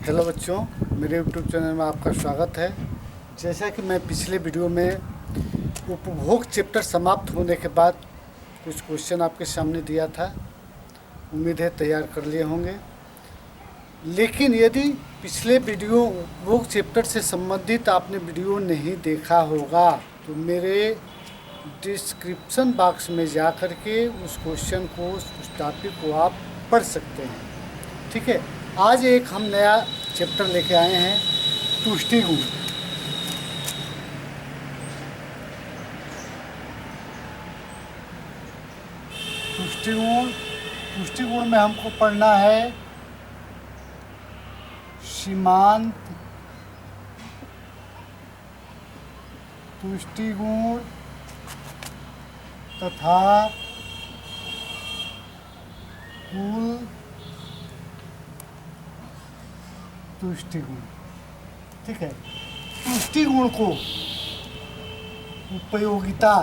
Hello बच्चों, मेरे YouTube channel में आपका स्वागत है। जैसा कि मैं पिछले वीडियो में उपभोग चैप्टर समाप्त होने के बाद कुछ क्वेश्चन आपके सामने दिया था, उम्मीद है तैयार कर लिए होंगे। लेकिन यदि पिछले वीडियो उपभोग चैप्टर से संबंधित आपने वीडियो नहीं देखा होगा तो मेरे डिस्क्रिप्शन बॉक्स में जा कर के उस क्वेश्चन को, उस टॉपिक को आप पढ़ सकते हैं। ठीक है, आज एक हम नया चैप्टर लेके आए हैं, तुष्टिगुण। तुष्टिगुण में हमको पढ़ना है सीमांत तुष्टिगुण तथा कुल तुष्टिगुण। ठीक है, तुष्टिगुण को उपयोगिता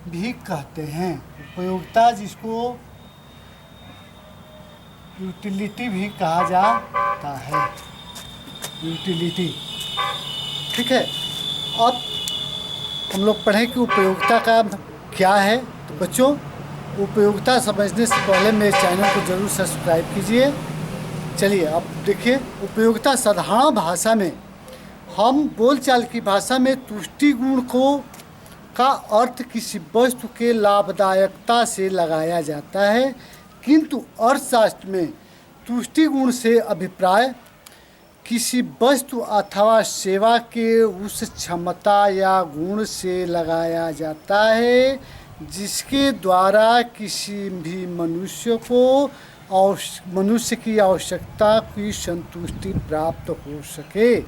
भी कहते हैं। उपयोगिता जिसको यूटिलिटी भी कहा जाता है, यूटिलिटी। ठीक है, अब हम लोग पढ़ें कि उपयोगिता का क्या है। तो बच्चों, उपयोगिता समझने से पहले मेरे चैनल को ज़रूर सब्सक्राइब कीजिए। चलिए अब देखिए, उपयोगिता साधारण भाषा में, हम बोलचाल की भाषा में तुष्टिगुण को का अर्थ किसी वस्तु के लाभदायकता से लगाया जाता है, किंतु अर्थशास्त्र में तुष्टिगुण से अभिप्राय किसी वस्तु अथवा सेवा के उस क्षमता या गुण से लगाया जाता है जिसके द्वारा किसी भी मनुष्य की आवश्यकता की संतुष्टि प्राप्त हो सके।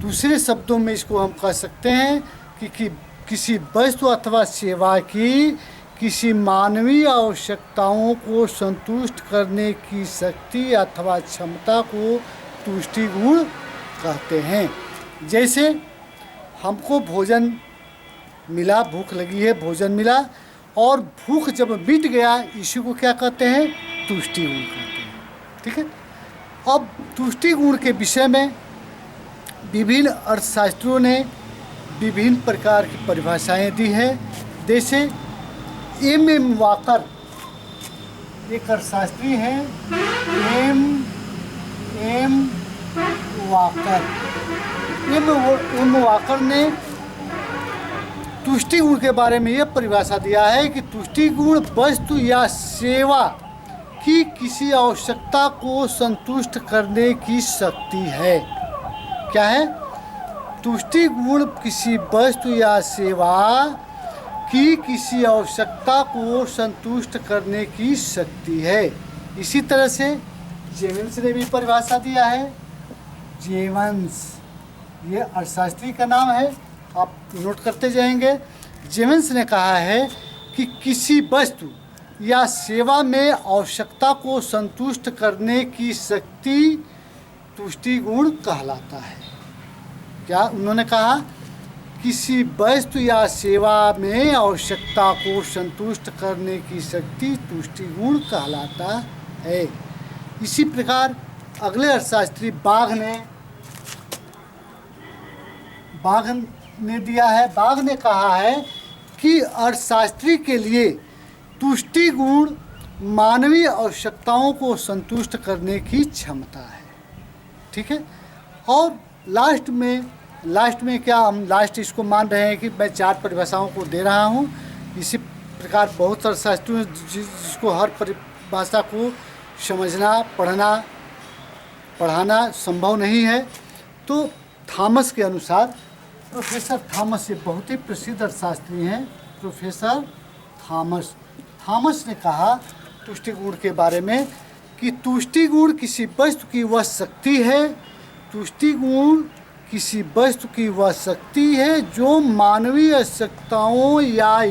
दूसरे शब्दों में इसको हम कह सकते हैं कि किसी वस्तु अथवा सेवा की किसी मानवीय आवश्यकताओं को संतुष्ट करने की शक्ति अथवा क्षमता को तुष्टिगुण कहते हैं। जैसे हमको भोजन मिला, भूख लगी है, भोजन मिला, और भूख जब मिट गया, इसी को क्या कहते हैं? तुष्टिगुण कहते हैं। ठीक है, अब तुष्टिगुण के विषय में विभिन्न अर्थशास्त्रियों ने विभिन्न प्रकार की परिभाषाएं दी है। जैसे एम वाकर एक अर्थशास्त्री हैं, एम वाकर ने तुष्टिगुण के बारे में यह परिभाषा दिया है कि तुष्टिगुण वस्तु या सेवा की किसी आवश्यकता को संतुष्ट करने की शक्ति है। क्या है? तुष्टिगुण किसी वस्तु या सेवा की किसी आवश्यकता को संतुष्ट करने की शक्ति है। इसी तरह से जेम्स ने भी परिभाषा दिया है। जेम्स ये अर्थशास्त्री का नाम है, आप नोट करते जाएंगे। जेम्स ने कहा है कि किसी वस्तु या सेवा में आवश्यकता को संतुष्ट करने की शक्ति तुष्टिगुण कहलाता है। क्या उन्होंने कहा? किसी वस्तु या सेवा में आवश्यकता को संतुष्ट करने की शक्ति तुष्टिगुण कहलाता है। इसी प्रकार अगले अर्थशास्त्री बाघ ने दिया है। बाघ ने कहा है कि अर्थशास्त्री के लिए तुष्टिगुण मानवीय आवश्यकताओं को संतुष्ट करने की क्षमता है। ठीक है, और लास्ट में क्या हम लास्ट इसको मान रहे हैं कि मैं 4 परिभाषाओं को दे रहा हूँ। इसी प्रकार बहुत अर्थशास्त्रियों जिसको हर परिभाषा को समझना, पढ़ाना संभव नहीं है। तो थॉमस के अनुसार, प्रोफेसर थॉमस ये बहुत ही प्रसिद्ध अर्थशास्त्री हैं, प्रोफेसर थॉमस ने कहा तुष्टिगुण के बारे में कि तुष्टिगुण किसी वस्तु की वह शक्ति है, तुष्टिगुण किसी वस्तु की वह शक्ति है जो मानवीय आवश्यकताओं या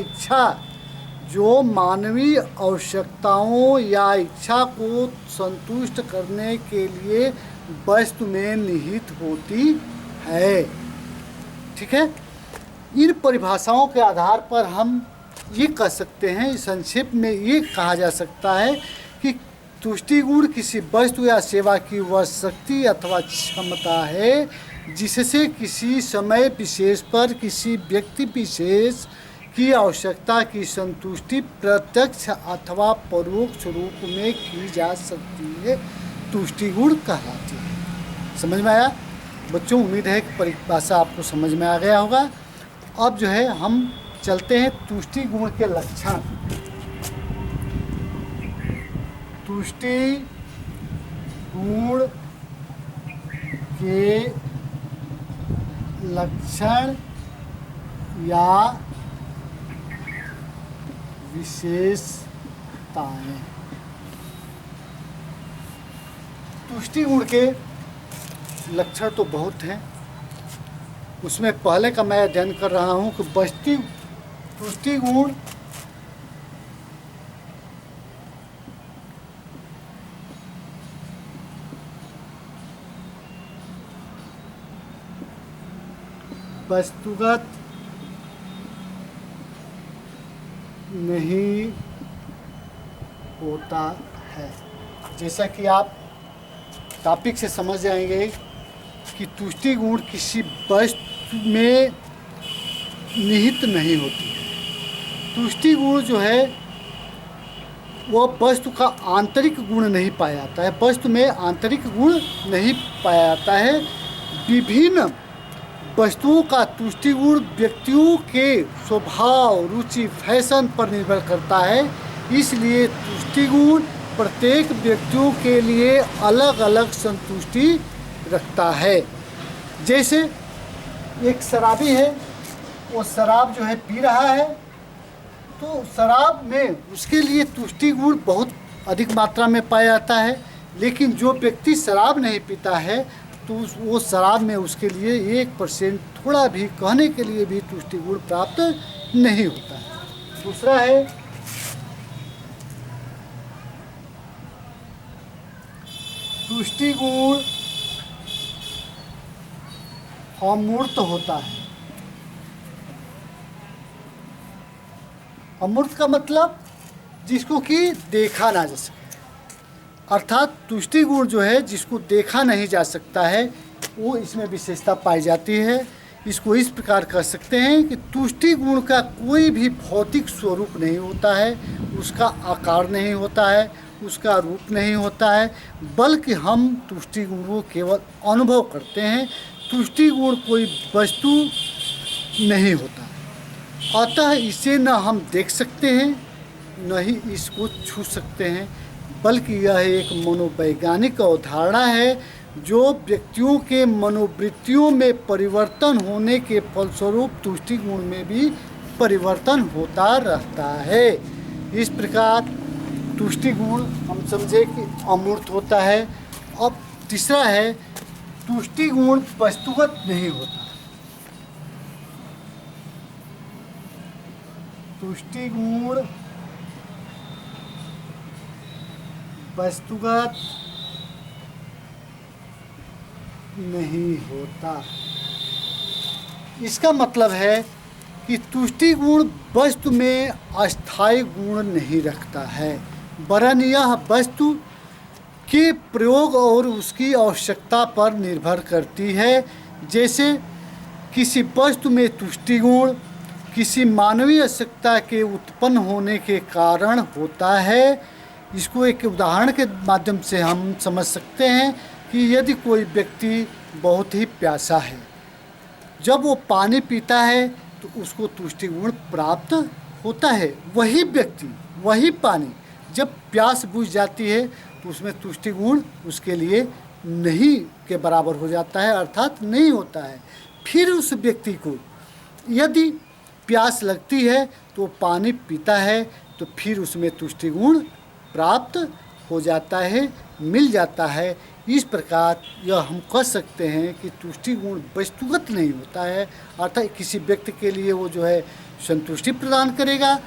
इच्छा को संतुष्ट करने के लिए वस्तु में निहित होती है। ठीक है, इन परिभाषाओं के आधार पर हम ये कह सकते हैं, संक्षेप में ये कहा जा सकता है कि तुष्टि गुण किसी वस्तु या सेवा की वह शक्ति अथवा क्षमता है जिससे किसी समय विशेष पर किसी व्यक्ति विशेष की आवश्यकता की संतुष्टि प्रत्यक्ष अथवा परोक्ष रूप में की जा सकती है, तुष्टि गुण कहलाती है। समझ में आया बच्चों? उम्मीद है कि परिभाषा आपको समझ में आ गया होगा। अब जो है हम चलते हैं तुष्टि गुण के लक्षण। तुष्टि गुण के लक्षण या विशेषताएं। तुष्टि गुण के लक्षण तो बहुत हैं, उसमें पहले का मैं अध्ययन कर रहा हूं कि तुष्टि गुण वस्तुगत नहीं होता है। जैसा कि आप टॉपिक से समझ जाएंगे कि तुष्टि गुण किसी वस्तु में निहित नहीं होती है। तुष्टि गुण जो है वह वस्तु का आंतरिक गुण नहीं पाया जाता है, वस्तु में आंतरिक गुण नहीं पाया जाता है। विभिन्न वस्तुओं का तुष्टि गुण व्यक्तियों के स्वभाव, रुचि, फैशन पर निर्भर करता है। इसलिए तुष्टि गुण प्रत्येक व्यक्तियों के लिए अलग अलग संतुष्टि रखता है। जैसे एक शराबी है, वो शराब जो है पी रहा है, तो शराब में उसके लिए तुष्टि गुण बहुत अधिक मात्रा में पाया जाता है। लेकिन जो व्यक्ति शराब नहीं पीता है तो वो शराब में उसके लिए 1% थोड़ा भी कहने के लिए भी तुष्टि गुण प्राप्त नहीं होता है। दूसरा है तुष्टि गुण अमूर्त होता है। अमूर्त का मतलब जिसको कि देखा ना जा सके, अर्थात तुष्टि गुण जो है जिसको देखा नहीं जा सकता है वो इसमें विशेषता पाई जाती है। इसको इस प्रकार कह सकते हैं कि तुष्टि गुण का कोई भी भौतिक स्वरूप नहीं होता है, उसका आकार नहीं होता है, उसका रूप नहीं होता है, बल्कि हम तुष्टि गुण को केवल अनुभव करते हैं। तुष्टि गुण कोई वस्तु नहीं होता, अतः इसे न हम देख सकते हैं न ही इसको छू सकते हैं, बल्कि यह एक मनोवैज्ञानिक अवधारणा है जो व्यक्तियों के मनोवृत्तियों में परिवर्तन होने के फलस्वरूप तुष्टि गुण में भी परिवर्तन होता रहता है। इस प्रकार तुष्टि गुण हम समझे कि अमूर्त होता है। अब तीसरा है तुष्टि गुण वस्तुगत नहीं होता। तुष्टि गुण वस्तुगत नहीं होता। इसका मतलब है कि तुष्टि गुण वस्तु में अस्थायी गुण नहीं रखता है, वरन यह वस्तु के प्रयोग और उसकी आवश्यकता पर निर्भर करती है। जैसे किसी वस्तु में तुष्टि गुण किसी मानवीय आवश्यकता के उत्पन्न होने के कारण होता है। इसको एक उदाहरण के माध्यम से हम समझ सकते हैं कि यदि कोई व्यक्ति बहुत ही प्यासा है, जब वो पानी पीता है तो उसको तुष्टि गुण प्राप्त होता है। वही व्यक्ति वही पानी जब प्यास बुझ जाती है तो उसमें तुष्टि गुण उसके लिए नहीं के बराबर हो जाता है, अर्थात नहीं होता है। फिर उस व्यक्ति को यदि प्यास लगती है तो पानी पीता है तो फिर उसमें तुष्टि गुण प्राप्त हो जाता है, मिल जाता है। इस प्रकार यह हम कह सकते हैं कि तुष्टि गुण वस्तुगत नहीं होता है, अर्थात किसी व्यक्ति के लिए वो जो है संतुष्टि प्रदान करेगा,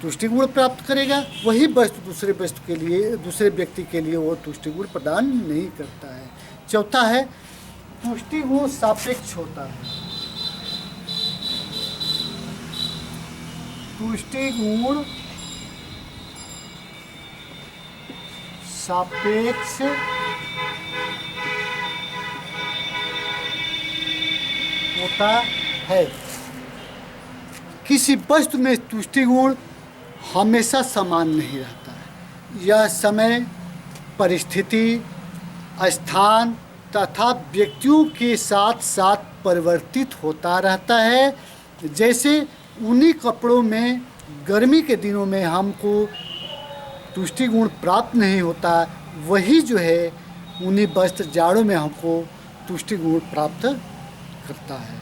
तुष्टि गुण प्राप्त करेगा, वही वस्तु दूसरे व्यक्ति के लिए वो तुष्टि गुण प्रदान नहीं करता है। चौथा है तुष्टि गुण सापेक्ष होता है। तुष्टि गुण सापेक्ष होता है। किसी वस्तु में तुष्टि गुण हमेशा समान नहीं रहता है। यह समय, परिस्थिति, स्थान तथा व्यक्तियों के साथ साथ परिवर्तित होता रहता है। जैसे ऊनी कपड़ों में गर्मी के दिनों में हमको तुष्टि गुण प्राप्त नहीं होता, वही जो है ऊनी वस्त्र जाड़ों में हमको तुष्टि गुण प्राप्त करता है।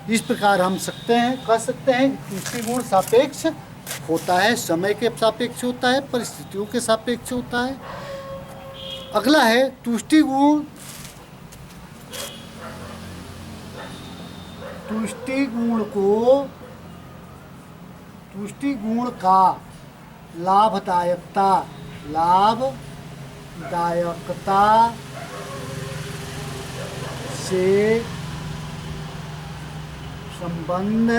इस प्रकार हम कह सकते हैं कि तुष्टि गुण सापेक्ष होता है, समय के सापेक्ष होता है, परिस्थितियों के सापेक्ष होता है। अगला है तुष्टि गुण का लाभदायकता से संबंध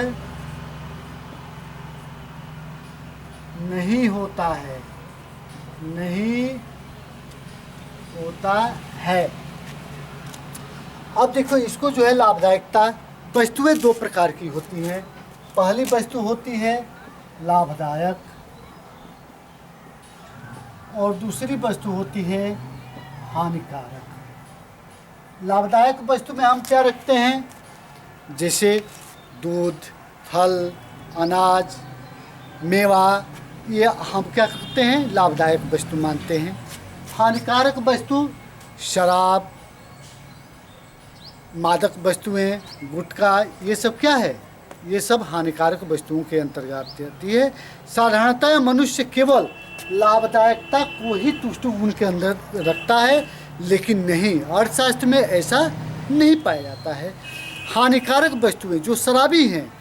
नहीं होता है। अब देखो, इसको जो है लाभदायकता, वस्तुएं दो प्रकार की होती हैं। पहली वस्तु होती है लाभदायक और दूसरी वस्तु होती है हानिकारक। लाभदायक वस्तु में हम क्या रखते हैं? जैसे दूध, फल, अनाज, मेवा, ये हम क्या करते हैं? लाभदायक वस्तु मानते हैं। हानिकारक वस्तु शराब, मादक वस्तुएं, गुटखा, ये सब क्या है? ये सब हानिकारक वस्तुओं के अंतर्गत आती है। साधारणतः मनुष्य केवल लाभदायकता को ही तुष्टि गुण के अंदर रखता है, लेकिन नहीं, अर्थशास्त्र में ऐसा नहीं पाया जाता है। हानिकारक वस्तुएं, जो शराबी हैं,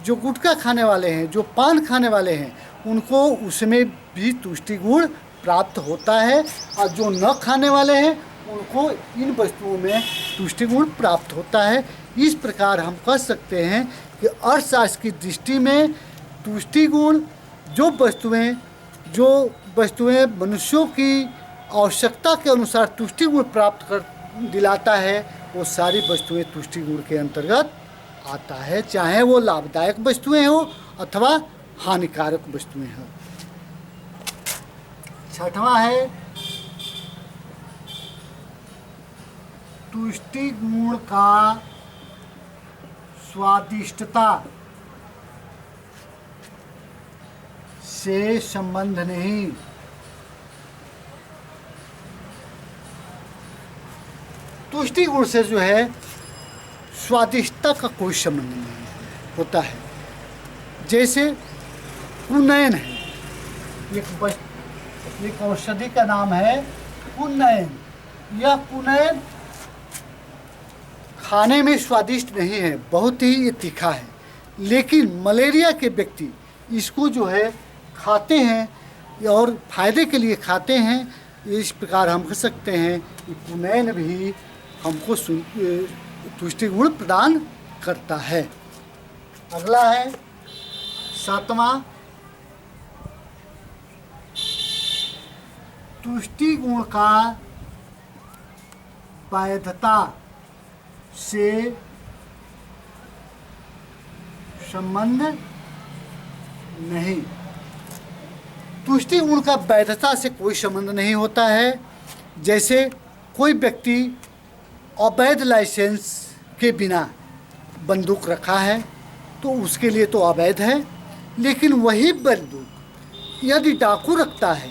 जो गुटखा खाने वाले हैं, जो पान खाने वाले हैं, उनको उसमें भी तुष्टि गुण प्राप्त होता है, और जो न खाने वाले हैं उनको इन वस्तुओं में तुष्टि गुण प्राप्त होता है। इस प्रकार हम कह सकते हैं कि अर्थशास्त्र की दृष्टि में तुष्टि गुण जो वस्तुएं मनुष्यों की आवश्यकता के अनुसार तुष्टि गुण प्राप्त कर दिलाता है, वो सारी वस्तुएं तुष्टि गुण के अंतर्गत आता है, चाहे वो लाभदायक वस्तुएं हो अथवा हानिकारक वस्तुएं हों। छठवां है तुष्टि गुण का स्वादिष्टता से संबंध नहीं। तुष्टि गुण से जो है स्वादिष्टता का कोई संबंध नहीं होता है। जैसे कुनैन है, एक औषधि का नाम है कुनैन। यह कुनैन खाने में स्वादिष्ट नहीं है, बहुत ही ये तीखा है, लेकिन मलेरिया के व्यक्ति इसको जो है खाते हैं और फायदे के लिए खाते हैं। इस प्रकार हम कह सकते हैं कि कुनैन भी हमको तुष्टि गुण प्रदान करता है। अगला है सातवां, तुष्टि गुण का वैधता से संबंध नहीं। तुष्टि गुण का वैधता से कोई संबंध नहीं होता है। जैसे कोई व्यक्ति अवैध लाइसेंस के बिना बंदूक रखा है तो उसके लिए तो अवैध है, लेकिन वही बंदूक यदि डाकू रखता है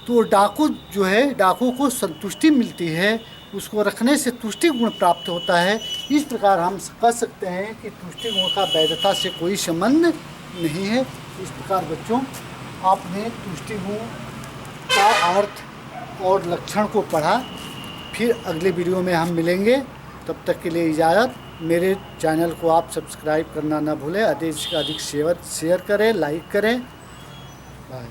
तो डाकू जो है, डाकू को संतुष्टि मिलती है, उसको रखने से तुष्टि गुण प्राप्त होता है। इस प्रकार हम कह सकते हैं कि तुष्टि गुण का वैधता से कोई संबंध नहीं है। इस प्रकार बच्चों, आपने तुष्टि गुण का अर्थ और लक्षण को पढ़ा। फिर अगले वीडियो में हम मिलेंगे, तब तक के लिए इजाज़त। मेरे चैनल को आप सब्सक्राइब करना ना भूलें, अधिक से अधिक शेयर करें, लाइक करें। बाय।